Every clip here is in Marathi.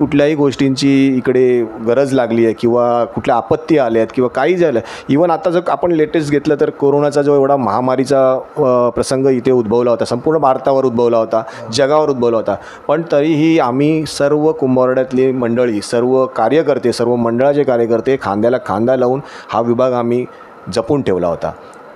कुठल्याही गोष्टींची इकडे गरज लागली आहे किंवा कुठल्या आपत्ती आल्या आहेत किंवा काही झालं, इवन आता जर आपण लेटेस्ट घेतलं तर कोरोनाचा जो एवढा महामारीचा प्रसंग इथे उद्भवला होता, संपूर्ण भारतावर उद्भवला होता, जगावर उद्भवला होता, पण तरीही आम्ही सर्व कुंभवरड्यातली मंडळी, सर्व कार्यकर्ते, सर्व मंडळाचे कार्यकर्ते खांद्याला खांदा लावून हा विभाग आम्ही जपून ठेवला होता.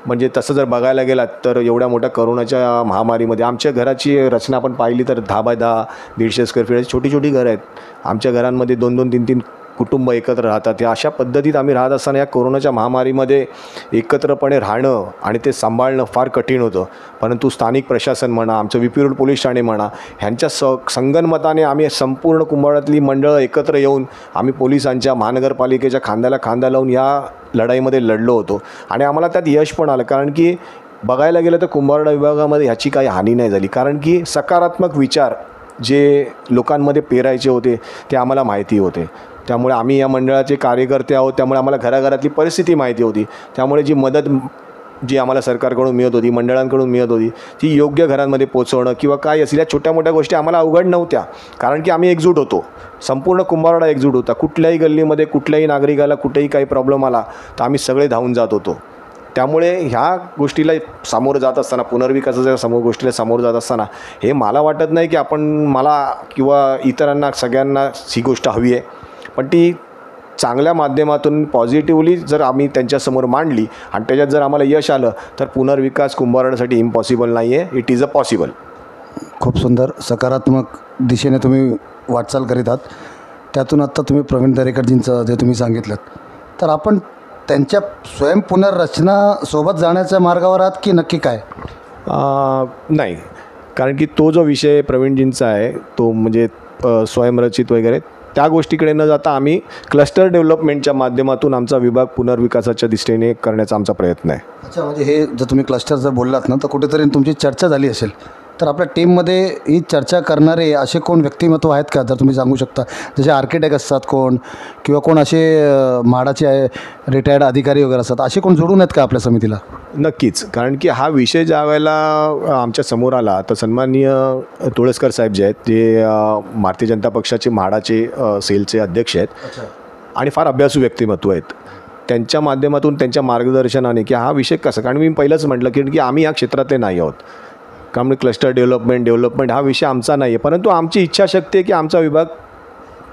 म्हणजे तसं जर बघायला गेलात तर एवढ्या मोठ्या कोरोनाच्या महामारीमध्ये आमच्या घराची रचना आपण पाहिली तर 10 बाय 10, 150 स्क्वेअर फीट छोटी छोटी घरं आहेत. आमच्या घरांमध्ये 2-2, 3-3 कुटुंब एकत्र राहतात. या अशा पद्धतीत आम्ही राहत असताना या कोरोनाच्या महामारीमध्ये एकत्रपणे राहणं आणि ते सांभाळणं फार कठीण होतं. परंतु स्थानिक प्रशासन म्हणा, आमचं VP रोड पोलीस ठाणे म्हणा, ह्यांच्या संगनमताने आम्ही संपूर्ण कुंभवरड्यातली मंडळं एकत्र येऊन आम्ही पोलिसांच्या, महानगरपालिकेच्या खांद्याला खांदा लावून या लढाईमध्ये लढलो होतो आणि आम्हाला त्यात यश पण आलं. कारण की बघायला गेलं तर कुंभवरडा विभागामध्ये ह्याची काही हानी नाही झाली, कारण की सकारात्मक विचार जे लोकांमध्ये पेरायचे होते ते आम्हाला माहिती होते. त्यामुळे आम्ही या मंडळाचे कार्यकर्ते आहोत, त्यामुळे आम्हाला घराघरातली परिस्थिती माहिती होती. त्यामुळे जी मदत जी आम्हाला सरकारकडून मिळत होती, मंडळांकडून मिळत होती, ती योग्य घरांमध्ये पोचवणं किंवा काय असेल या छोट्या मोठ्या गोष्टी आम्हाला अवघड नव्हत्या, कारण की आम्ही एकजूट होतो. संपूर्ण कुंभवरडा एकजूट होता. कुठल्याही गल्लीमध्ये कुठल्याही नागरिकाला कुठेही काही प्रॉब्लेम आला तर आम्ही सगळे धावून जात होतो. त्यामुळे ह्या गोष्टीला सामोरं जात असताना, पुनर्विकासाच्या गोष्टीला सामोरं जात असताना हे मला वाटत नाही की मला किंवा इतरांना सगळ्यांना ही गोष्ट हवी आहे, पण ती चांगल्या माध्यमातून पॉझिटिव्हली जर आम्ही त्यांच्यासमोर मांडली आणि त्याच्यात जर आम्हाला यश आलं तर पुनर्विकास कुंभवरड्यासाठी इम्पॉसिबल नाही आहे, इट इज अ पॉसिबल. खूप सुंदर सकारात्मक दिशेने तुम्ही वाटचाल करीत आहात. त्यातून आत्ता तुम्ही प्रवीण दरेकरजींचं जे तुम्ही सांगितलं, तर आपण त्यांच्या स्वयंपुनर्रचनासोबत जाण्याच्या मार्गावर आहात की नक्की काय? नाही, कारण की तो जो विषय प्रवीणजींचा आहे तो म्हणजे स्वयंरचित वगैरे त्या गोष्टीकडे न जाता आम्ही क्लस्टर डेव्हलपमेंटच्या माध्यमातून आमचा विभाग पुनर्विकासाच्या दिशेने करण्याचा आमचा प्रयत्न आहे. अच्छा, म्हणजे हे जर तुम्ही क्लस्टर जर बोललात ना, तर कुठेतरी तुमची चर्चा झाली असेल, तर आपल्या टीममध्ये ही चर्चा करणारे असे कोण व्यक्तिमत्व आहेत का, जर तुम्ही सांगू शकता? जसे आर्किटेक्ट असतात कोण, किंवा कोण असे म्हाडाचे रिटायर्ड अधिकारी वगैरे असतात, असे कोण जोडून आहेत का आपल्या समितीला? नक्कीच, कारण की हा विषय ज्या वेळेला आमच्या समोर आला तर सन्माननीय तुळसकर साहेब जे आहेत, जे भारतीय जनता पक्षाचे म्हाडाचे सेलचे अध्यक्ष आहेत आणि फार अभ्यासू व्यक्तिमत्व आहेत, त्यांच्या माध्यमातून त्यांच्या मार्गदर्शनाने की हा विषय कसा, कारण मी पहिलंच म्हटलं की आम्ही या क्षेत्रातले नाही आहोत, कारण क्लस्टर डेव्हलपमेंट हा विषय आमचा नाही आहे, परंतु आमची इच्छाशक्ती आहे की आमचा विभाग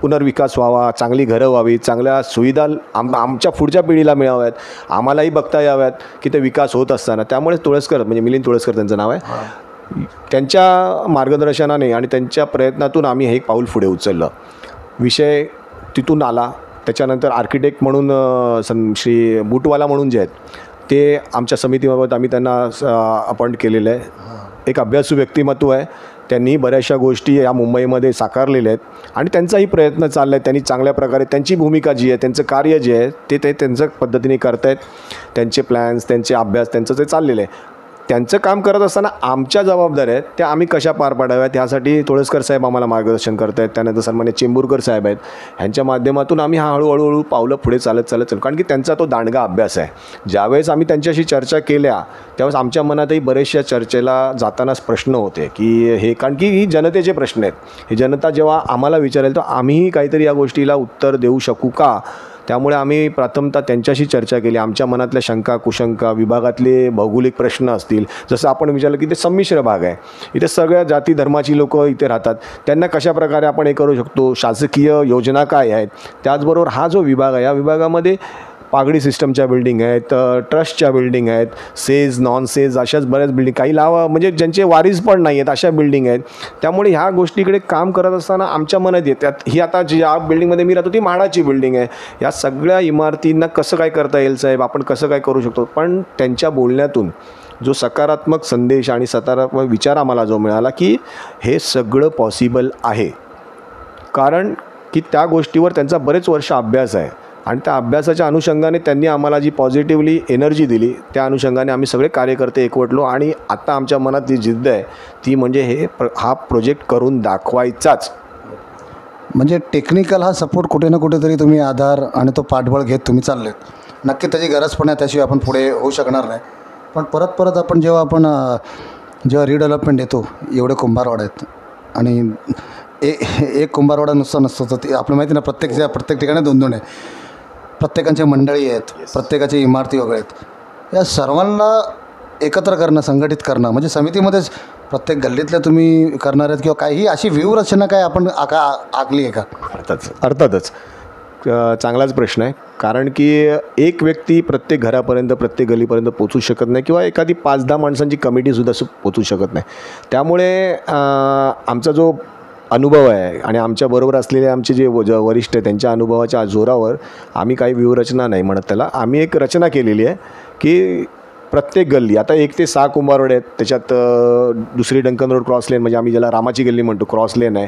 पुनर्विकास व्हावा, चांगली घरं व्हावी, चांगल्या सुविधा आमच्या पुढच्या पिढीला मिळाव्यात, आम्हालाही बघता याव्यात की ते विकास होत असताना. त्यामुळे तुळसकर, म्हणजे मिलिंद तुळसकर त्यांचं नाव आहे, त्यांच्या मार्गदर्शनाने आणि त्यांच्या प्रयत्नातून आम्ही हे एक पाऊल पुढे उचललं. विषय तिथून आला. त्याच्यानंतर आर्किटेक्ट म्हणून श्री बुटवाला म्हणून जे आहेत ते आमच्या समितीबाबत आम्ही त्यांना अपॉइंट केलेलं आहे. एक अभ्यासू व्यक्तिमत्व आहे, त्यांनी बऱ्याचशा गोष्टी या मुंबईमध्ये साकारलेल्या आहेत आणि त्यांचाही प्रयत्न चालला आहे. त्यांनी चांगल्या प्रकारे त्यांची भूमिका जी आहे, त्यांचं कार्य जे आहे ते त्यांच्या पद्धतीने करत आहेत. त्यांचे प्लॅन्स, त्यांचे अभ्यास, त्यांचं ते चाललेलं आहे. त्यांचं काम करत असताना आमच्या जबाबदाऱ्या आहेत त्या आम्ही कशा पार पाडाव्यात ह्यासाठी तुळसकर साहेब आम्हाला मार्गदर्शन करत आहेत. त्यानंतर सन्मान्य चेंबूरकर साहेब आहेत, ह्यांच्या माध्यमातून आम्ही हा हळूहळू पावलं पुढे चालत कारण की त्यांचा तो दांडगा अभ्यास आहे. ज्यावेळेस आम्ही त्यांच्याशी चर्चा केल्या त्यावेळेस आमच्या मनातही बरेचशा चर्चेला जातानाच प्रश्न होते की हे, कारण की ही जनतेचे प्रश्न आहेत, ही जनता जेव्हा आम्हाला विचारेल तर आम्हीही काहीतरी या गोष्टीला उत्तर देऊ शकू का. त्यामुळे आम्ही प्रथमतः त्यांच्याशी चर्चा केली. आमच्या मनातल्या शंका कुशंका, विभागातले भौगोलिक प्रश्न असतील, जसं आपण विचारलं की ते संमिश्र भाग आहे, इथे सगळ्या जाती धर्माची लोक इथे राहतात, त्यांना कशाप्रकारे आपण हे करू शकतो, शासकीय योजना काय आहेत, त्याचबरोबर हा जो विभाग आहे या विभागामध्ये पागडी सिस्टमच्या बिल्डिंग आहेत, ट्रस्टच्या बिल्डिंग आहेत, सेज नॉन सेज अशाच बऱ्याच बिल्डिंग, काही म्हणजे ज्यांचे वारीस पण नाही आहेत अशा बिल्डिंग आहेत. त्यामुळे ह्या गोष्टीकडे काम करत असताना आमच्या मनात येतात, ही आता ज्या बिल्डिंगमध्ये मी राहतो ती म्हाडाची बिल्डिंग आहे, या सगळ्या इमारतींना कसं काय करता येईल साहेब, आपण कसं काय करू शकतो. पण त्यांच्या बोलण्यातून जो सकारात्मक संदेश आणि सकारात्मक विचार आम्हाला जो मिळाला की हे सगळं पॉसिबल आहे, कारण की त्या गोष्टीवर त्यांचा बरेच वर्ष अभ्यास आहे आणि त्या अभ्यासाच्या अनुषंगाने त्यांनी आम्हाला जी पॉझिटिव्हली एनर्जी दिली त्या अनुषंगाने आम्ही सगळे कार्यकर्ते एकवटलो आणि आता आमच्या मनात जी जिद्द आहे ती म्हणजे हा प्रोजेक्ट करून दाखवायचाच. म्हणजे टेक्निकल हा सपोर्ट कुठे ना कुठेतरी तुम्ही आधार आणि तो पाठबळ घेत तुम्ही चाललेत. नक्की त्याची गरज पण आहे, त्याशिवाय आपण पुढे होऊ शकणार नाही. पण परत आपण जेव्हा रिडेव्हलपमेंट येतो, एवढे कुंभारवाडा आहेत आणि एक कुंभारवाडा नुसता नसतो तर ते आपलं माहिती ना, प्रत्येक ठिकाणी 2-2 आहे. प्रत्येकांच्या मंडळी आहेत, प्रत्येकाच्या इमारती वगैरे आहेत. या सर्वांना एकत्र करणं, संघटित करणं, म्हणजे समितीमध्येच प्रत्येक गल्लीतल्या तुम्ही करणार आहेत किंवा काही अशी व्यूहरचना काय आपण आखली आहे का? अर्थातच चांगलाच प्रश्न आहे. कारण की एक व्यक्ती प्रत्येक घरापर्यंत, प्रत्येक गलीपर्यंत पोचू शकत नाही किंवा एखादी 5-10 माणसांची कमिटीसुद्धा पोचू शकत नाही. त्यामुळे आमचा जो अनुभव आहे आणि आमच्याबरोबर असलेले आमचे जे वरिष्ठ आहेत त्यांच्या अनुभवाच्या जोरावर आम्ही काही व्यूहरचना नाही म्हणत त्याला, आम्ही एक रचना केलेली आहे की प्रत्येक गल्ली, आता 1 ते 6 कुंभारवाडे आहेत. त्याच्यात दुसरी डंकन रोड क्रॉस लेन, म्हणजे आम्ही ज्याला रामाची गल्ली म्हणतो, क्रॉस लेन आहे.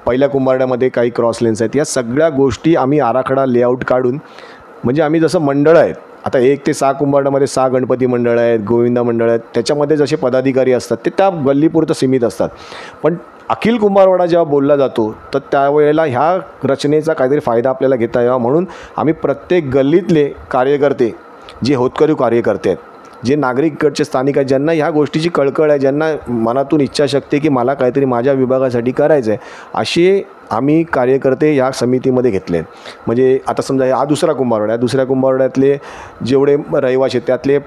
पहिल्या कुंभारड्यामध्ये काही क्रॉस लेन्स आहेत. या सगळ्या गोष्टी आम्ही आराखडा लेआउट काढून, म्हणजे आम्ही जसं मंडळं आहेत, आता 1 ते 6 कुंभारड्यामध्ये 6 गणपती मंडळ आहेत, गोविंदा मंडळ आहेत. त्याच्यामध्ये जसे पदाधिकारी असतात ते त्या गल्लीपुरतं सीमित असतात. पण अखिल कुंभारवाडा जेव्हा बोलला जातो तर त्यावेळेला ह्या रचनेचा काहीतरी फायदा आपल्याला घेता यावा म्हणून आम्ही प्रत्येक गल्लीतले कार्यकर्ते, जे होतकरू कार्यकर्ते आहेत, जे नागरिक इकडचे स्थानिक आहेत, ज्यांना ह्या गोष्टीची कळकळ आहे, ज्यांना मनातून इच्छाशक्ती आहे की मला काहीतरी माझ्या विभागासाठी करायचं आहे, असे आम्ही कार्यकर्ते ह्या समितीमध्ये घेतले आहेत. म्हणजे आता समजा हा दुसरा कुंभारवाडा आहे, दुसऱ्या कुंभारवाड्यातले जेवढे रहिवासी आहेत त्यातले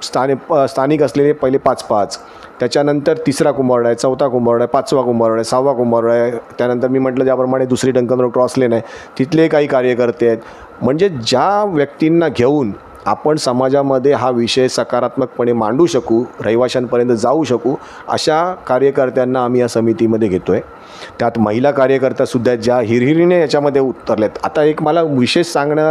स्थानिक असलेले पहिले 5-5, त्याच्यानंतर तिसरा कुंभारवाडा आहे, चौथा कुंभारवाडा आहे, 5वा कुंभारवाडा आहे, 6वा कुंभारवाडा आहे. त्यानंतर मी म्हटलं ज्याप्रमाणे दुसरी डंकन रोड क्रॉस लेन आहे, तिथले काही कार्यकर्ते आहेत. म्हणजे ज्या व्यक्तींना घेऊन आपण समाजामध्ये हा विषय सकारात्मकपणे मांडू शकू, रहिवाशांपर्यंत जाऊ शकू, अशा कार्यकर्त्यांना आम्ही या समितीमध्ये घेतो आहे. त्यात महिला कार्यकर्त्यासुद्धा ज्या हिरहिरीने याच्यामध्ये उतरल्यात. आता एक मला विशेष सांगणं